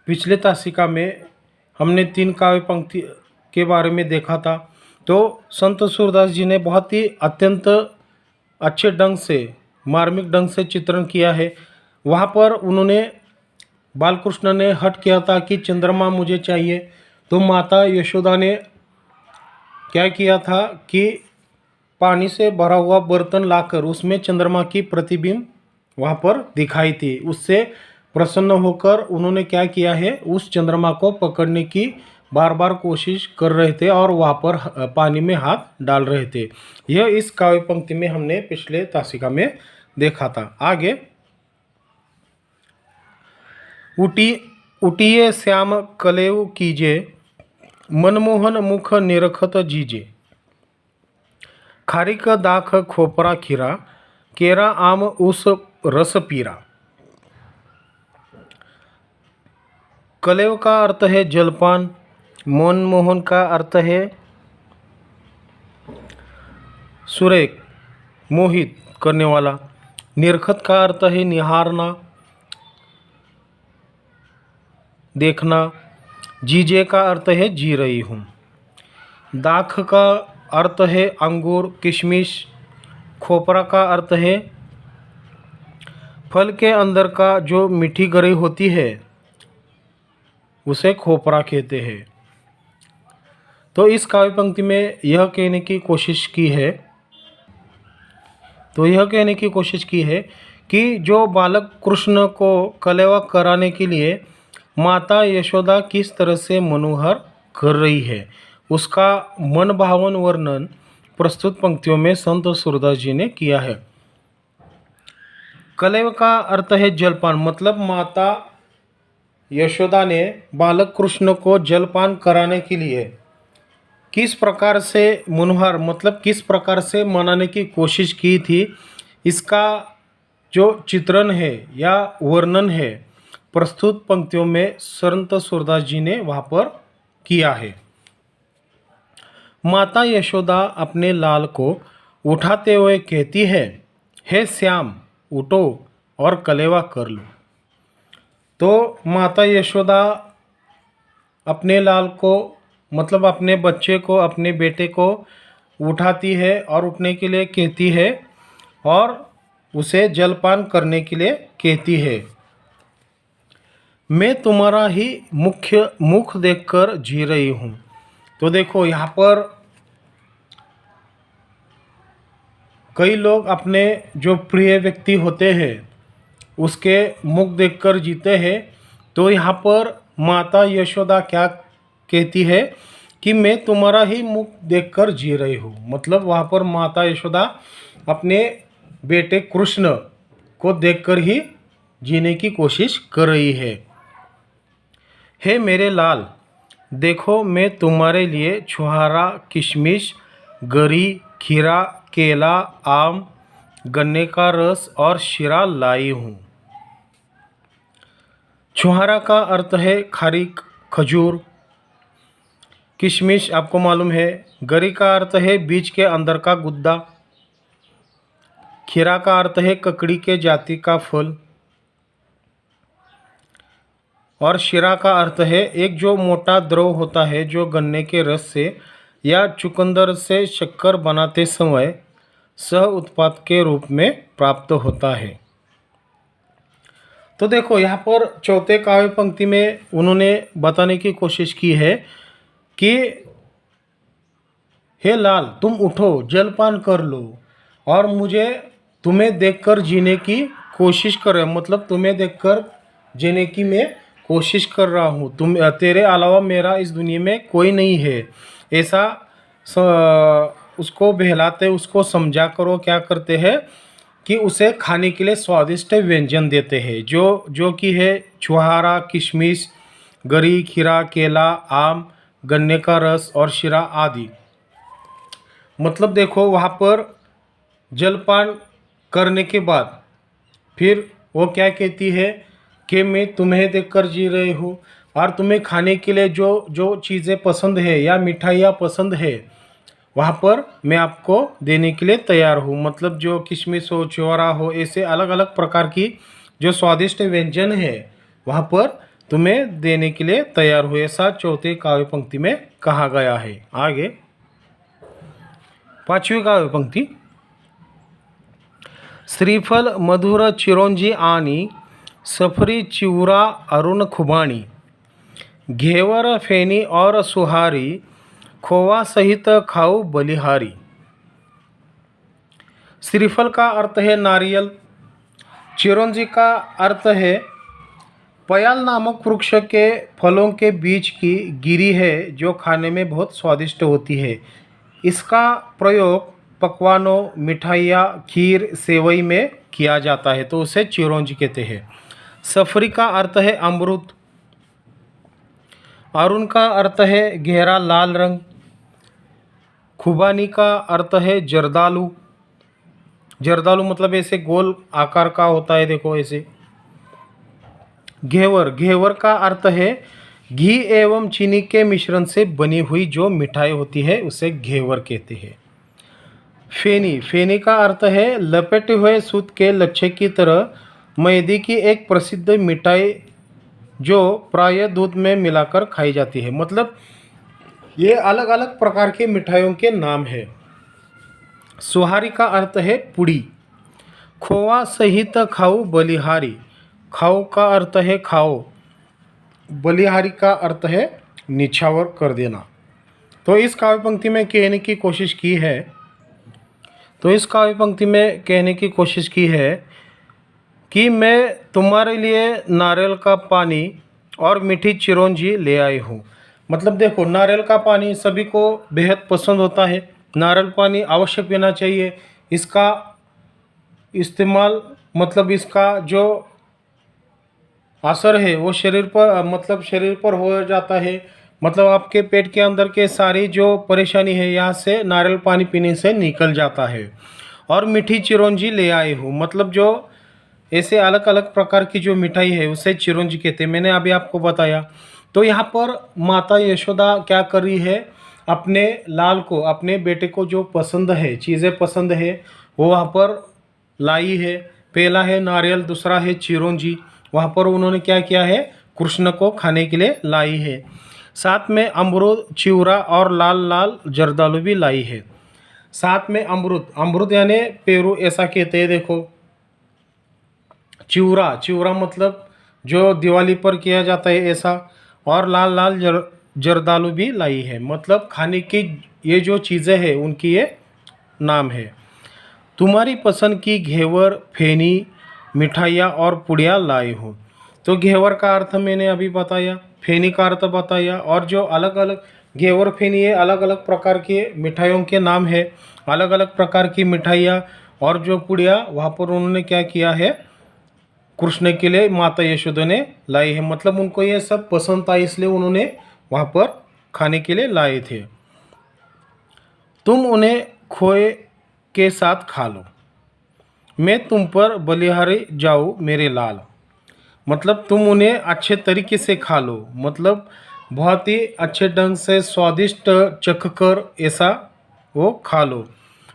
पिछले तासिका में हमने 3 काव्य पंक्ति के बारे में देखा था। तो संत सूरदास जी ने बहुत ही अत्यंत अच्छे ढंग से, मार्मिक ढंग से चित्रण किया है। वहाँ पर उन्होंने, बालकृष्ण ने हठ किया था कि चंद्रमा मुझे चाहिए, तो माता यशोदा ने क्या किया था कि पानी से भरा हुआ बर्तन लाकर उसमें चंद्रमा की प्रतिबिंब वहाँ पर दिखाई थी। उससे प्रसन्न होकर उन्होंने क्या किया है, उस चंद्रमा को पकड़ने की बार बार कोशिश कर रहे थे और वहाँ पर पानी में हाथ डाल रहे थे। यह इस काव्य पंक्ति में हमने पिछले तासिका में देखा था। आगे, उठिए श्याम कलेव कीजे, मनमोहन मुख निरखत जीजे, खारिक दाख खोपरा खीरा, केरा आम उस रस पीरा। कलेव का अर्थ है जलपान, मनमोहन का अर्थ है सुरेख, मोहित करने वाला, निरखत का अर्थ है निहारना, देखना, जीजे का अर्थ है जी रही हूँ, दाख का अर्थ है अंगूर, किशमिश, खोपरा का अर्थ है फल के अंदर का जो मीठी गरी होती है उसे खोपरा कहते हैं। तो इस काव्य पंक्ति में यह कहने की कोशिश की है कि जो बालक कृष्ण को कलेवा कराने के लिए माता यशोदा किस तरह से मनोहर कर रही है, उसका मन भावन वर्णन प्रस्तुत पंक्तियों में संत सूरदास जी ने किया है। कलेव का अर्थ है जलपान, मतलब माता यशोदा ने बालक कृष्ण को जलपान कराने के लिए किस प्रकार से मनोहर, मतलब किस प्रकार से मनाने की कोशिश की थी, इसका जो चित्रण है या वर्णन है प्रस्तुत पंक्तियों में संत सूरदास जी ने वहाँ पर किया है। माता यशोदा अपने लाल को उठाते हुए कहती है, हे श्याम उठो और कलेवा कर लो। तो माता यशोदा अपने लाल को, मतलब अपने बच्चे को, अपने बेटे को उठाती है और उठने के लिए कहती है और उसे जलपान करने के लिए कहती है। मैं तुम्हारा ही मुख देखकर जी रही हूँ। तो देखो, यहाँ पर कई लोग अपने जो प्रिय व्यक्ति होते हैं उसके मुख देखकर जीते हैं। तो यहाँ पर माता यशोदा क्या कहती है कि मैं तुम्हारा ही मुख देखकर जी रही हूँ, मतलब वहाँ पर माता यशोदा अपने बेटे कृष्ण को देखकर ही जीने की कोशिश कर रही है। हे मेरे लाल, देखो मैं तुम्हारे लिए छुहारा, किशमिश, गरी, खीरा, केला, आम, गन्ने का रस और शीरा लाई हूँ। छुहारा का अर्थ है खारीक, खजूर। किशमिश आपको मालूम है। गरी का अर्थ है बीज के अंदर का गुद्दा। खीरा का अर्थ है ककड़ी के जाति का फल। और शीरा का अर्थ है एक जो मोटा द्रव होता है जो गन्ने के रस से या चुकंदर से शक्कर बनाते समय सह उत्पाद के रूप में प्राप्त होता है। तो देखो, यहाँ पर चौथे काव्य पंक्ति में उन्होंने बताने की कोशिश की है कि हे लाल, तुम उठो, जलपान कर लो और मुझे तुम्हें देखकर जीने की कोशिश कर, मतलब तुम्हें देखकर जीने की मैं कोशिश कर रहा हूँ। तेरे अलावा मेरा इस दुनिया में कोई नहीं है, ऐसा उसको बहलाते, उसको समझा करो। क्या करते हैं कि उसे खाने के लिए स्वादिष्ट व्यंजन देते हैं, जो कि है छुहारा, किशमिश, गरी, खीरा, केला, आम, गन्ने का रस और शीरा आदि। मतलब देखो, वहाँ पर जलपान करने के बाद फिर वो क्या कहती है कि मैं तुम्हें देखकर जी रही हूँ और तुम्हें खाने के लिए जो चीज़ें पसंद है या मिठाइयाँ पसंद है वहाँ पर मैं आपको देने के लिए तैयार हूँ। मतलब जो किशमिश हो, छुहारा हो, ऐसे अलग अलग प्रकार की जो स्वादिष्ट व्यंजन है वहाँ पर तुम्हें देने के लिए तैयार हुए, ऐसा चौथे काव्य पंक्ति में कहा गया है। आगे पांचवी काव्य पंक्ति, श्रीफल मधुर चिरोंजी आनी, सफरी चिवरा अरुण खुबानी, घेवर फेनी और सुहारी, खोवा सहित खाऊ बलिहारी। श्रीफल का अर्थ है नारियल, चिरौंजी का अर्थ है पयाल नामक वृक्ष के फलों के बीच की गिरी है जो खाने में बहुत स्वादिष्ट होती है। इसका प्रयोग पकवानों, मिठाइयाँ, खीर, सेवई में किया जाता है, तो उसे चिरौंजी कहते हैं। सफरी का अर्थ है अमृत, अरुण का अर्थ है गहरा लाल रंग, खुबानी का अर्थ है जर्दालू, जर्दालू मतलब ऐसे गोल आकार का होता है, देखो ऐसे। घेवर, घेवर का अर्थ है घी एवं चीनी के मिश्रण से बनी हुई जो मिठाई होती है उसे घेवर कहते हैं। फेनी, फेनी का अर्थ है लपेटे हुए सूत के लच्छे की तरह मैदे की एक प्रसिद्ध मिठाई जो प्रायः दूध में मिलाकर खाई जाती है। मतलब ये अलग अलग प्रकार की मिठाइयों के नाम है। सुहारी का अर्थ है पुड़ी, खोवा सहित खाऊ बलिहारी, खाऊ का अर्थ है खाओ, बलिहारी का अर्थ है निछावर कर देना। तो इस काव्य पंक्ति में कहने की कोशिश की है, कि मैं तुम्हारे लिए नारियल का पानी और मीठी चिरौंजी ले आई हूँ। मतलब देखो, नारियल का पानी सभी को बेहद पसंद होता है, नारियल पानी अवश्य पीना चाहिए। इसका इस्तेमाल, मतलब इसका जो असर है वो शरीर पर हो जाता है। मतलब आपके पेट के अंदर के सारी जो परेशानी है यहाँ से नारियल पानी पीने से निकल जाता है। और मीठी चिरौंजी ले आए हूँ, मतलब जो ऐसे अलग अलग प्रकार की जो मिठाई है उसे चिरौंजी कहते हैं, मैंने अभी आपको बताया। तो यहाँ पर माता यशोदा क्या कर रही है, अपने लाल को, अपने बेटे को जो पसंद है, चीज़ें पसंद है वो वहाँ पर लाई है। पहला है नारियल, दूसरा है चिरौंजी, वहाँ पर उन्होंने क्या किया है, कृष्ण को खाने के लिए लाई है। साथ में अमरूद, चिवरा और लाल लाल जर्दालू भी लाई है। साथ में अमरूद, अमरूद यानी पेरू ऐसा कहते हैं, देखो। चिवरा, चिवरा मतलब जो दिवाली पर किया जाता है ऐसा। और लाल लाल जर्दालू भी लाई है, मतलब खाने की ये जो चीज़ें हैं उनकी ये नाम है। तुम्हारी पसंद की घेवर, फेनी, मिठाइयाँ और पुड़िया लाई हूँ। तो घेवर का अर्थ मैंने अभी बताया, फेनी का अर्थ बताया, और जो अलग अलग घेवर, फेनी ये अलग अलग प्रकार की मिठाइयों के नाम है, अलग अलग प्रकार की मिठाइयाँ। और जो पुड़िया वहाँ पर उन्होंने क्या किया है, कृष्ण के लिए माता यशोदा ने लाई है। मतलब उनको ये सब पसंद था, इसलिए उन्होंने वहाँ पर खाने के लिए लाए थे। तुम उन्हें खोए के साथ खा लो, मैं तुम पर बलिहारी जाऊँ मेरे लाल। मतलब तुम उन्हें अच्छे तरीके से खा लो, मतलब बहुत ही अच्छे ढंग से स्वादिष्ट चख कर ऐसा वो खा लो,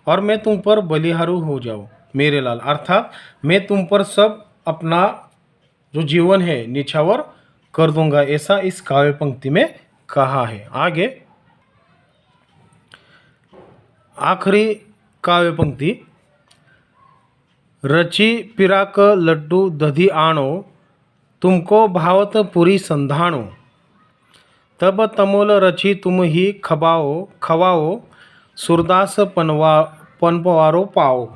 और मैं तुम पर बलिहारू हो जाऊँ मेरे लाल, अर्थात मैं तुम पर सब अपना जो जीवन है निछावर कर दूंगा, ऐसा इस काव्य पंक्ति में कहा है। आगे आखिरी काव्य पंक्ति, रची पिराक लड्डू दधी आनो, तुमको भावत पूरी संधानो, तब तमोल रची तुम ही खवाओ, सूरदास पनवारो पाओ।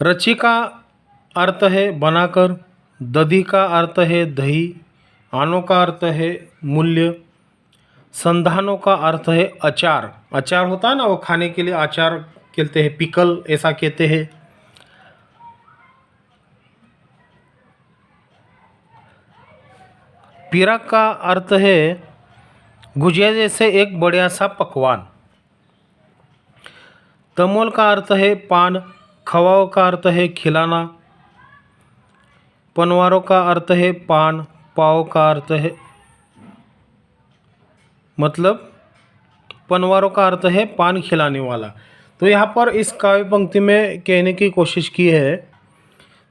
रची का अर्थ है बनाकर, दधी का अर्थ है दही, आनो का अर्थ है मूल्य, संधानों का अर्थ है अचार। अचार होता है ना, वो खाने के लिए अचार कहते हैं, पिकल ऐसा कहते हैं। पिराक का अर्थ है गुजिया जैसे एक बढ़िया सा पकवान। तमोल का अर्थ है पान, खवाओ का अर्थ है खिलाना, पनवारों का अर्थ है पान, पाओ का अर्थ है, मतलब पनवारों का अर्थ है पान खिलाने वाला। तो यहाँ पर इस काव्य पंक्ति में कहने की कोशिश की है,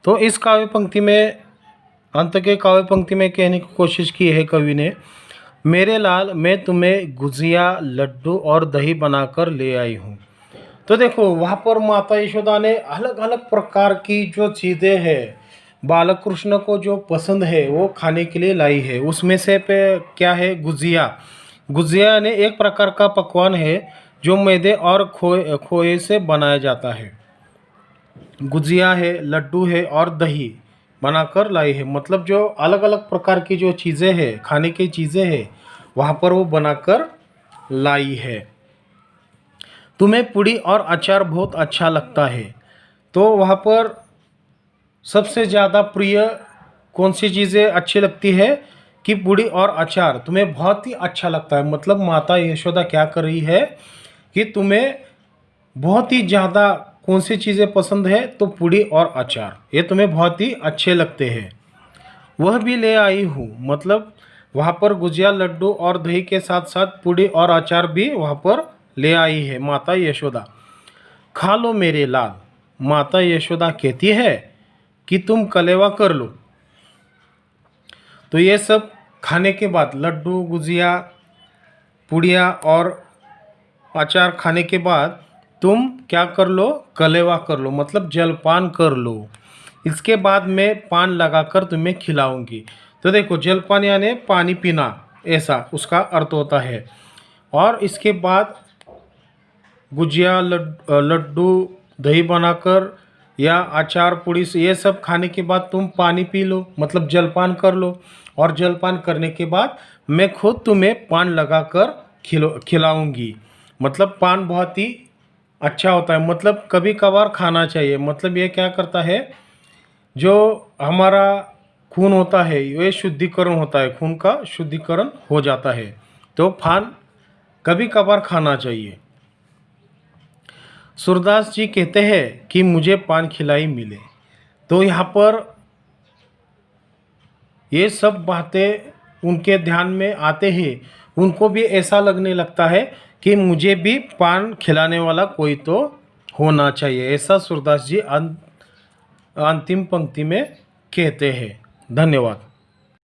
तो इस काव्य पंक्ति में अंत के काव्य पंक्ति में कहने की कोशिश की है कवि ने, मेरे लाल मैं तुम्हें गुजिया लड्डू और दही बनाकर ले आई हूँ। तो देखो वहाँ पर माता यशोदा ने अलग अलग प्रकार की जो चीज़ें हैं बालक कृष्ण को जो पसंद है वो खाने के लिए लाई है। उसमें से पे क्या है, गुजिया। गुजिया ने एक प्रकार का पकवान है जो मैदे और खोए से बनाया जाता है। गुजिया है, लड्डू है और दही बनाकर लाई है। मतलब जो अलग अलग प्रकार की जो चीज़ें हैं, खाने की चीज़ें हैं, वहाँ पर वो बनाकर लाई है। तुम्हें पूड़ी और अचार बहुत अच्छा लगता है। तो वहाँ पर सबसे ज़्यादा प्रिय कौन सी चीज़ें अच्छी लगती है कि पूड़ी और अचार तुम्हें बहुत ही अच्छा लगता है। मतलब माता यशोदा क्या कर रही है कि तुम्हें बहुत ही ज़्यादा कौन सी चीज़ें पसंद है, तो पूड़ी और अचार ये तुम्हें बहुत ही अच्छे लगते हैं, वह भी ले आई हूँ। मतलब वहाँ पर गुजिया लड्डू और दही के साथ साथ पूड़ी और अचार भी वहाँ पर ले आई है माता यशोदा। खा लो मेरे लाल, माता यशोदा कहती है कि तुम कलेवा कर लो। तो ये सब खाने के बाद लड्डू गुजिया पूड़िया और अचार खाने के बाद तुम क्या कर लो, कलेवा कर लो, मतलब जलपान कर लो। इसके बाद मैं पान लगाकर तुम्हें खिलाऊंगी। तो देखो जलपान यानी पानी पीना, ऐसा उसका अर्थ होता है। और इसके बाद गुजिया लड्डू दही बनाकर या अचार पूड़ी से ये सब खाने के बाद तुम पानी पी लो, मतलब जलपान कर लो। और जलपान करने के बाद मैं खुद तुम्हें पान लगाकर खिलाऊंगी। मतलब पान बहुत ही अच्छा होता है, मतलब कभी कभार खाना चाहिए। मतलब ये क्या करता है, जो हमारा खून होता है ये शुद्धिकरण होता है, खून का शुद्धिकरण हो जाता है। तो पान कभी कभार खाना चाहिए। सूरदास जी कहते हैं कि मुझे पान खिलाई मिले। तो यहाँ पर ये सब बातें उनके ध्यान में आते ही उनको भी ऐसा लगने लगता है कि मुझे भी पान खिलाने वाला कोई तो होना चाहिए। ऐसा सूरदास जी अंतिम पंक्ति में कहते हैं। धन्यवाद।